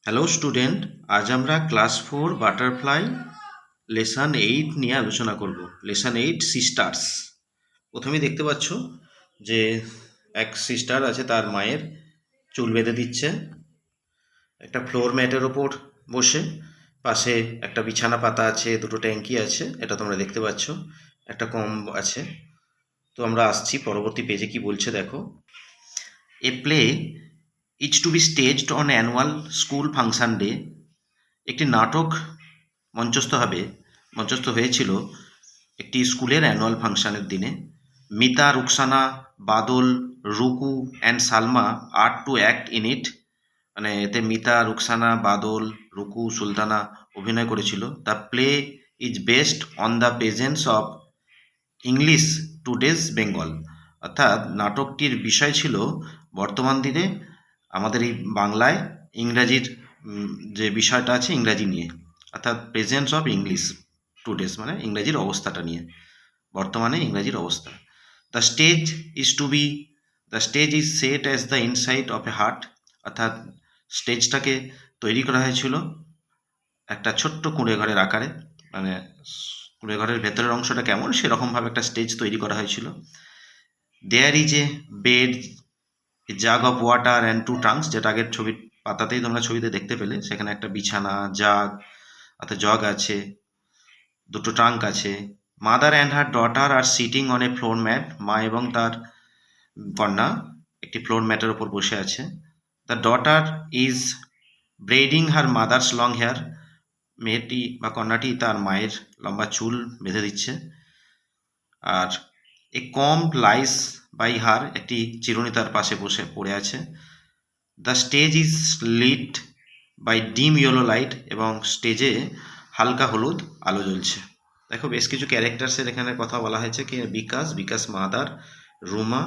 Hello student, আজ আমরা class 4 butterfly lesson 8 নিয়ে আলোচনা করব। Lesson 8 sisters. প্রথমেই দেখতে পাচ্ছ যে এক সিস্টার আছে, তার মায়ের চুল বেঁধে দিচ্ছে একটা ফ্লোর ম্যাটের ওপর বসে। পাশে একটা বিছানা পাতা আছে, দুটো ট্যাঙ্কি আছে, এটা তোমরা দেখতে পাচ্ছ, একটা কম আছে। তো আমরা আসছি পরবর্তী পেজে কি বলছে দেখো। A play is to be staged on annual school function day. একটি নাটক মঞ্চস্থ হয়েছিল একটি স্কুলের অ্যানুয়াল ফাংশনের দিনে। Mita, Ruksana, Badal, Ruku and Salma are to act in it. মানে এতে মিতা, রুকসানা, বাদল, রুকু, সুলতানা অভিনয় করেছিল। The play is based on the presence of English today's Bengal. অর্থাৎ নাটকটির বিষয় ছিল বর্তমান দিনে আমাদের এই বাংলায় ইংরাজির যে বিষয়টা আছে ইংরাজি নিয়ে, অর্থাৎ প্রেজেন্স অফ ইংলিশ টুডেজ মানে ইংরাজির অবস্থাটা নিয়ে, বর্তমানে ইংরাজির অবস্থা। The stage is to be the stage is set as the inside of a heart. অর্থাৎ স্টেজটাকে তৈরি করা হয়েছিল একটা ছোট্ট কুঁড়ে ঘরের আকারে, মানে কুঁড়ে ঘরের ভেতরের অংশটা কেমন সেরকমভাবে একটা স্টেজ তৈরি করা হয়েছিল। There is a bed, a jug of water and two trunks, যেটা আগের ছবির পাতাতেই তোমরা ছবিতে দেখতে পেলে। সেখানে একটা বিছানা, জাগ অর্থাৎ জগ আছে, দুটো ট্রাঙ্ক আছে। Mother and her daughter are sitting on a floor mat. মা এবং তার কন্যা একটি ফ্লোর ম্যাটের ওপর বসে আছে। The daughter is braiding her mother's long hair. মেয়েটি বা কন্যাটি তার মায়ের লম্বা চুল বেঁধে দিচ্ছে। আর এ কম লাইস বাই হার, একটি চিরুনি তার পাশে বসে পড়ে আছে। The stage is lit by dim yellow light, এবং স্টেজে হালকা হলুদ আলো জ্বলছে। দেখো বেশ কিছু ক্যারেক্টার্সের এখানে কথা বলা হয়েছে কি, বিকাশ মাদার, রুমা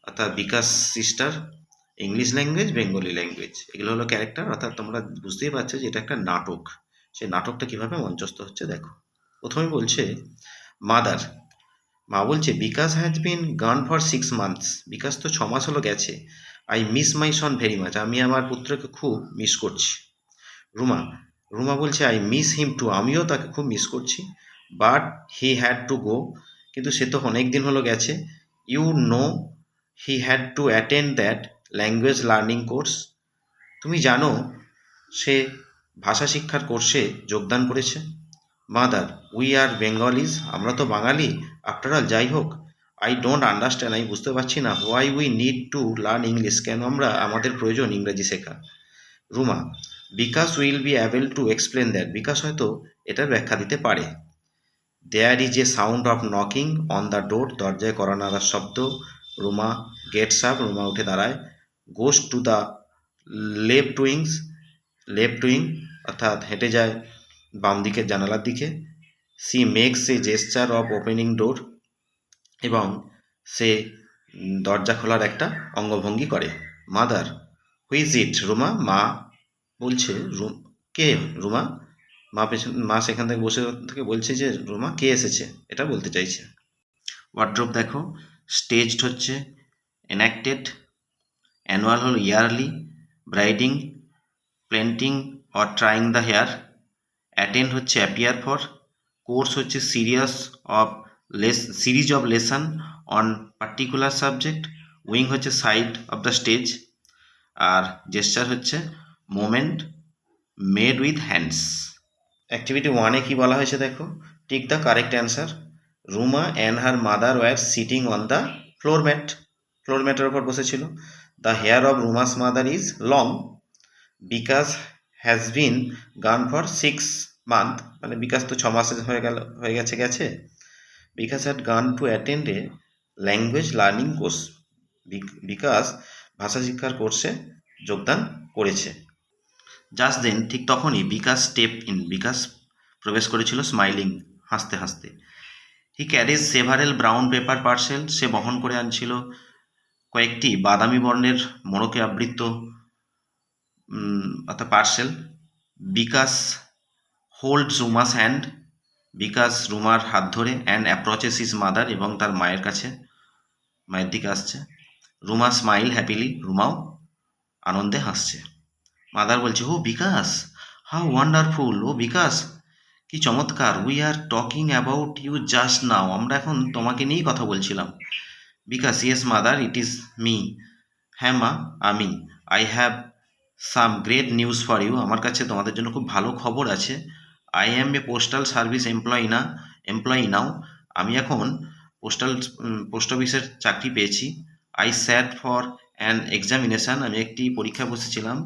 অর্থাৎ Bikash sister, English language, Bengali language, এগুলো হলো ক্যারেক্টার। অর্থাৎ তোমরা বুঝতেই পারছো যে এটা একটা নাটক। সেই নাটকটা কিভাবে মঞ্চস্থ হচ্ছে দেখো। প্রথমে বলছে মাদার, মা বলছে বিকাশ হ্যাজ বিন গান ফর 6 মান্থস। বিকাশ তো 6 মাস হলো গেছে। I miss my Son very much, আমি আমার পুত্রকে খুব মিস করছি। রুমা রুমা বলছে আই মিস হিম টু, আমিও তাকে খুব মিস করছি। But he had to go, কিন্তু সে তো অনেক দিন হলো গেছে। You know he had to attend that language learning course. তুমি জানো সে ভাষা শিক্ষার কোর্সে যোগদান করেছে। মাদার, উই আর বেঙ্গলিজ, আমরা তো বাঙালি। আফটার অল, যাই হোক। আই ডোন্ট আন্ডারস্ট্যান্ড, আমি বুঝতে পারছি না। Why we need to learn English, কেন আমাদের প্রয়োজন ইংরেজি শেখা। Ruma, Bikash will be able to explain that, Bikash হয়তো এটার ব্যাখ্যা দিতে পারে। There is a sound of knocking on the door, দরজায় কড়া নাড়ার শব্দ। রুমা গেটস আপ, রুমা উঠে দাঁড়ায়। Goes to the left wing অর্থাৎ হেঁটে যায় বাম দিকের জানালার দিকে। She makes a gesture of opening door, এবং সে দরজা খোলার একটা অঙ্গভঙ্গি করে। মাদার, হুইজ ইট, রুমা, মা বলছে কে রুমা। মা সেখান থেকে বসে থেকে বলছে যে রুমা কে এসেছে, এটা বলতে চাইছে। ওয়ার্ড্রোব দেখো, স্টেজড হচ্ছে এনাক্টেড, অ্যানুয়াল হলো yearly, braiding plaiting or trying the hair, attend হচ্ছে অ্যাপিয়ার ফর, কোর্স হচ্ছে series of lesson on particular subject, wing হচ্ছে সাইড অফ দ্য স্টেজ, আর জেস্চার হচ্ছে moment made with hands. Activity 1-এ কী বলা হয়েছে দেখো, tick the correct answer. Ruma and her mother were sitting on the floor ম্যাটের ওপর বসেছিল। The hair of Ruma's mother is long. Bikash has been গান ফর 6 মান্থ, মানে বিকাশ তো 6 মাস হয়ে গেছে। Bikash had gone to attend a language learning course, Bikash ভাষা শিক্ষার কোর্সে যোগদান করেছে। জাস্ট দেন, ঠিক তখনই বিকাশ বিকাশ প্রবেশ করেছিল স্মাইলিং, হাসতে হাসতে। He carries several brown paper parcel, সে বহন করে আনছিল কয়েকটি বাদামি বর্ণের মোড়কে আবৃত অর্থাৎ parcel. Bikash holds Ruma's hand, Bikash রুমার হাত ধরে, অ্যান্ড অ্যাপ্রোচেস হিজ মাদার, এবং তার মায়ের দিকে আসছে। রুমা স্মাইল হ্যাপিলি, রুমাও আনন্দে হাসছে। মাদার বলছে, ও বিকাশ, হাউ ওয়ান্ডারফুল, ও বিকাশ, কি চমৎকার, we are talking about you just now, আমরা এখন তোমাকে নিয়েই কথা বলছিলাম। Bikash, yes mother, it is me. হ্যাঁ মা, আমি। I have some great news for you, আমার কাছে তোমাদের জন্য খুব ভালো খবর আছে। I am a postal service employee now, আমি এখন পোস্ট অফিসের চাকরি পেয়েছি। I sat for an examination, আমি একটি পরীক্ষায় বসেছিলাম।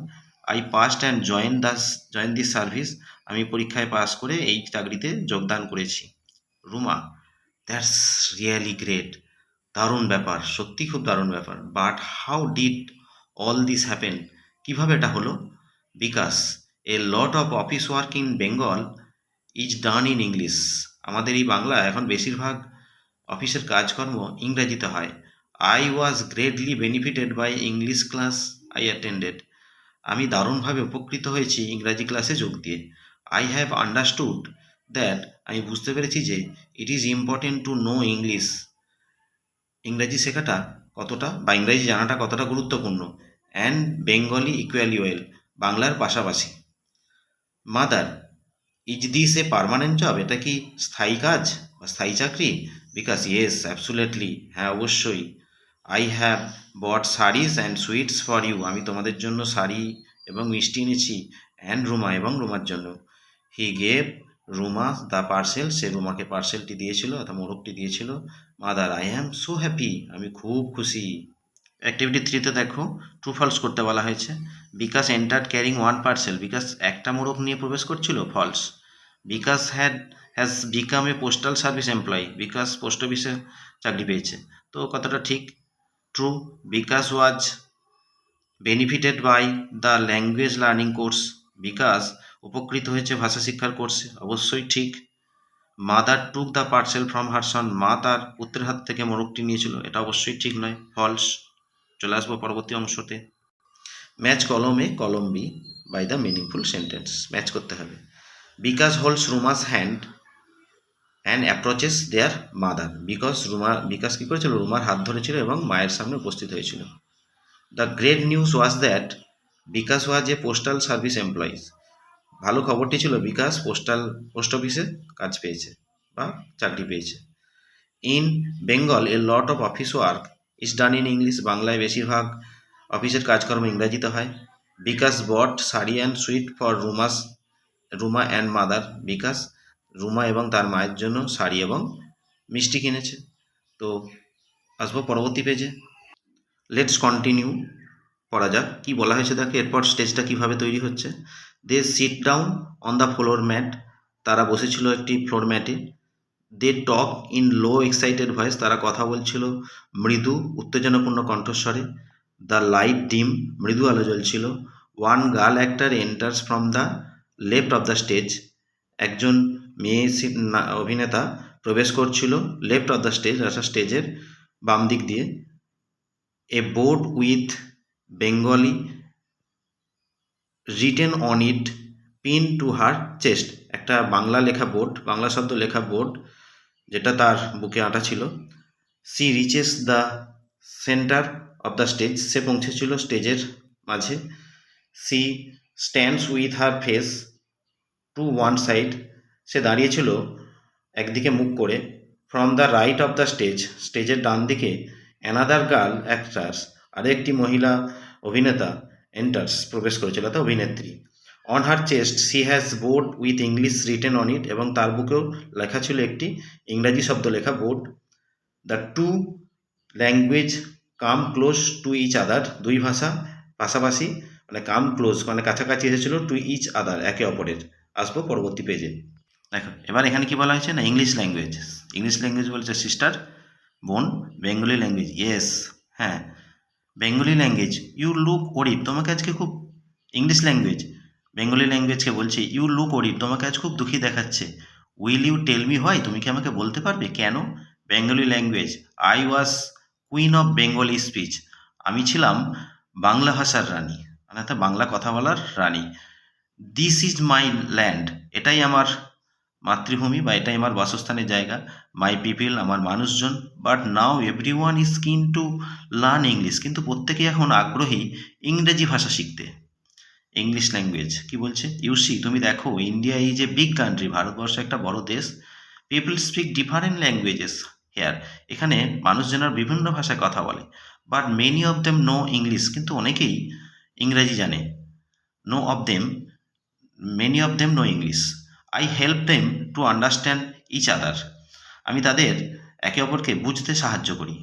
I passed and join this service, আমি পরীক্ষায় পাস করে এই চাকরিতে যোগদান করেছি। রুমা, দ্যাটস রিয়েলি গ্রেট, দারুণ ব্যাপার, সত্যি খুব দারুণ ব্যাপার। But how did all this happen, কীভাবে এটা হলো? Bikash, a lot of office work in Bengal is done in English, আমাদের এই বাংলা এখন বেশিরভাগ অফিসের কাজকর্ম ইংরেজিতে হয়। I was greatly benefited by English class I attended, আমি দারুণভাবে উপকৃত হয়েছি ইংরাজি ক্লাসে যোগ দিয়ে। আই হ্যাভ আন্ডারস্টুড দ্যাট, আমি বুঝতে পেরেছি যে it is important to know English, ইংরাজি শেখাটা কতটা বা ইংরাজি জানাটা কতটা গুরুত্বপূর্ণ। অ্যান্ড বেঙ্গলি ইকুয়ালি ওয়েল, বাংলার পাশাপাশি। Mother, is this a permanent job, এটা কি স্থায়ী কাজ বা স্থায়ী চাকরি? বিকজ ইয়েস অ্যাবসুলেটলি, হ্যাঁ অবশ্যই। I have bought saris and sweets for you, আমি তোমাদের জন্য শাড়ি এবং মিষ্টি এনেছি। অ্যান্ড রুমা, এবং রুমার জন্য। He gave Ruma the parcel, সে রুমাকে পার্সেলটি দিয়েছিল অর্থাৎ মোড়কটি দিয়েছিল। Mother, I am so happy, আমি খুব খুশি। অ্যাক্টিভিটি 3-তে দেখো, ট্রু ফলস করতে বলা হয়েছে। Bikash entered carrying one parcel, Bikash একটা মোড়ক নিয়ে প্রবেশ করছিল, false. Bikash has become a postal service employee, Bikash post অফিসে চাকরি পেয়েছে, তো কতটা ঠিক? True. Bikash was benefited by the language learning course, Bikash উপকৃত হয়েছে ভাষা শিক্ষার কোর্সে, অবশ্যই ঠিক। Mother took the parcel from her son, মা তার পুত্রের হাত থেকে মোড়কটি নিয়েছিল, এটা অবশ্যই ঠিক নয়, ফলস। চলে আসবো পরবর্তী অংশতে। Match column A column B by the meaningful sentence, match করতে হবে। Bikash holds Ruma's hand and approaches their mother, Bikash কী করেছিল, রুমার হাত ধরেছিল এবং মায়ের সামনে উপস্থিত হয়েছিল। The great news was that Bikash was a postal service employees, ভালো খবরটি ছিল বিকাশ পোস্ট অফিসে কাজ পেয়েছে বা চাকরি পেয়েছে। In Bengal a lot of office work is done in English, বাংলায় বেশিরভাগ অফিসের কাজকর্ম ইংরাজিতে হয়। Bikash bought sari and sweet for Ruma and mother, Bikash Ruma এবং তার মায়ের জন্য শাড়ি এবং মিষ্টি কিনেছে। তো আসবো পরবর্তী পেজে। লেটস কন্টিনিউ, পড়া যাক কী বলা হয়েছে। দেখো এরপর স্টেজটা কীভাবে তৈরি হচ্ছে। They sit down on the floor mat, তারা বসেছিল একটি ফ্লোর ম্যাটে। They talk in low excited voice, তারা কথা বলছিল মৃদু উত্তেজনাপূর্ণ কণ্ঠস্বরে। দ্য লাইট ডিম, মৃদু আলো জ্বলছিল। One girl actor enters from the left of the stage, একজন মেয়ে অভিনেতা প্রবেশ করছিল লেফট অফ দ্য স্টেজ, অর্থাৎ স্টেজের বাম দিক দিয়ে। A board with Bengali written on it pin to her chest, একটা বাংলা লেখা বোর্ড, বাংলা শব্দ লেখা বোর্ড যেটা তার বুকে আঁটা ছিল। She reaches the centre of the stage, সে পৌঁছেছিল স্টেজের মাঝে। She stands with her face to one side, সে দাঁড়িয়েছিল একদিকে মুখ করে। From the right of the stage, স্টেজের ডান দিকে। অ্যানাদার গার্ল অ্যাক্ট্রাস, আরেকটি মহিলা অভিনেতা এন্টার্স প্রবেশ করেছিল, অর্থাৎ অভিনেত্রী। On her chest she has board with English written on it, এবং তার বুকেও লেখা ছিল একটি ইংরাজি শব্দ লেখা বোর্ড। The two language come close to each other, দুই ভাষা পাশাপাশি মানে কাম ক্লোজ মানে কাছাকাছি এসেছিল, টু ইচ আদার একে অপরের। আসবো পরবর্তী পেজে। দেখো এবার এখানে কি বলা হয়েছে না, ইংলিশ ল্যাঙ্গুয়েজ বলেছে সিস্টার বোন, বেঙ্গলি ল্যাঙ্গুয়েজ ইয়েস, হ্যাঁ Bengali language. You look worried, তোমাকে আজকে খুব, ইংলিশ ল্যাঙ্গুয়েজ বেঙ্গলি ল্যাঙ্গুয়েজকে বলছে ইউ লুক ওরিড, তোমাকে আজ খুব দুঃখী দেখাচ্ছে। Will you tell me why, তুমি কি আমাকে বলতে পারবে কেন? Bengali language, I was queen of Bengali speech, আমি ছিলাম বাংলা ভাষার রানী, অর্থাৎ বাংলা কথা বলার রানী। দিস ইজ মাই ল্যান্ড, এটাই আমার মাতৃভূমি বা এটাই আমার বাসস্থানের জায়গা। মাই পিপল, আমার মানুষজন। But now every one is কিন টু লার্ন ইংলিশ, কিন্তু প্রত্যেকেই এখন আগ্রহী ইংরেজি ভাষা শিখতে। ইংলিশ ল্যাঙ্গুয়েজ কি বলছে, ইউসি তুমি দেখো India is a big country, ভারতবর্ষ একটা বড় দেশ, people speak different languages here, এখানে মানুষজনের বিভিন্ন ভাষায় কথা বলে, but many of them know English, কিন্তু অনেকেই ইংরাজি জানে, no of them, many of them know English, I help them to understand each other, আমি তাদের একে অপরকে বুঝতে সাহায্য করি।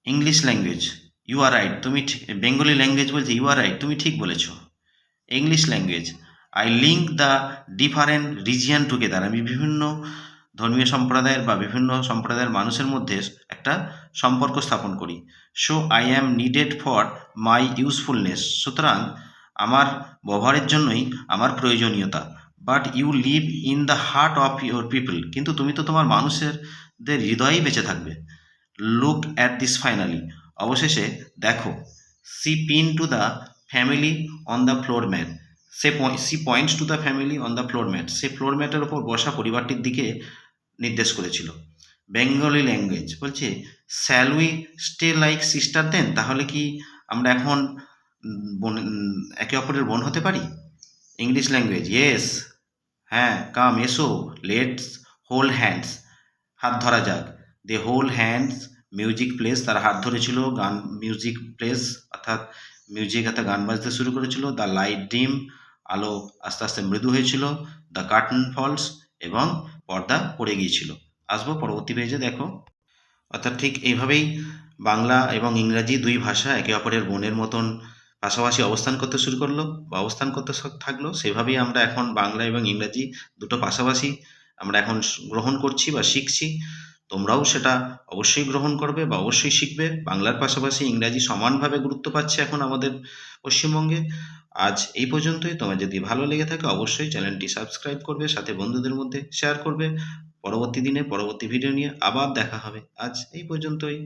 English language, you are right, তুমি বেঙ্গলি ল্যাঙ্গুয়েজ বলছে ইউ আর রাইট, তুমি ঠিক বলেছ। English language, I link the different region together, আমি বিভিন্ন ধর্মীয় সম্প্রদায়ের বা বিভিন্ন সম্প্রদায়ের মানুষের মধ্যে একটা সম্পর্ক স্থাপন করি। So I am needed for my usefulness, সুতরাং আমার ব্যবহারের জন্যই আমার প্রয়োজনীয়তা। But you live in the heart of your people, কিন্তু তুমি তো তোমার মানুষেরদের হৃদয়েই বেঁচে থাকবে। লুক অ্যাট দিস ফাইনালি, অবশেষে দেখো। She pin to the family on the floor mat, she points to the family on the floor mat, সে floor ম্যাটের ওপর বসা পরিবারটির দিকে নির্দেশ করেছিল। বেঙ্গলি ল্যাঙ্গুয়েজ বলছে shall we stay like sister then, তাহলে কি আমরা এখন একে অপরের বোন হতে পারি। ইংলিশ ল্যাঙ্গুয়েজ, ইয়েস, হ্যাঁ, কাম এসো, লেটস হোল্ড হ্যান্ডস, হাত ধরা যাক। They hold hands, music plays, তারা হাত ধরেছিল, গান মিউজিক প্লেস অর্থাৎ মিউজিক অর্থাৎ গান বাজতে শুরু করেছিল। দ্য লাইট ডিম, আলো আস্তে আস্তে মৃদু হয়েছিল। দ্য কার্টন ফলস, এবং পর্দা পড়ে গিয়েছিল। আসবো পরবর্তী পেজে, দেখো। অর্থাৎ ঠিক এইভাবেই বাংলা এবং ইংরাজি দুই ভাষা একে অপরের বোনের মতন পাশাপাশি অবস্থান করতে শুরু করলো বা অবস্থান করতে থাকলো, সেভাবেই আমরা এখন বাংলা এবং ইংরাজি দুটো পাশাপাশি আমরা এখন গ্রহণ করছি বা শিখছি। তোমরাও সেটা অবশ্যই গ্রহণ করবে বা অবশ্যই শিখবে। বাংলার পাশাপাশি ইংরাজি সমানভাবে গুরুত্ব পাচ্ছে এখন আমাদের পশ্চিমবঙ্গে। আজ এই পর্যন্তই, তোমার যদি ভালো লেগে থাকে অবশ্যই চ্যানেলটি সাবস্ক্রাইব করবে, সাথে বন্ধুদের মধ্যে শেয়ার করবে। পরবর্তী দিনে পরবর্তী ভিডিও নিয়ে আবার দেখা হবে। আজ এই পর্যন্তই।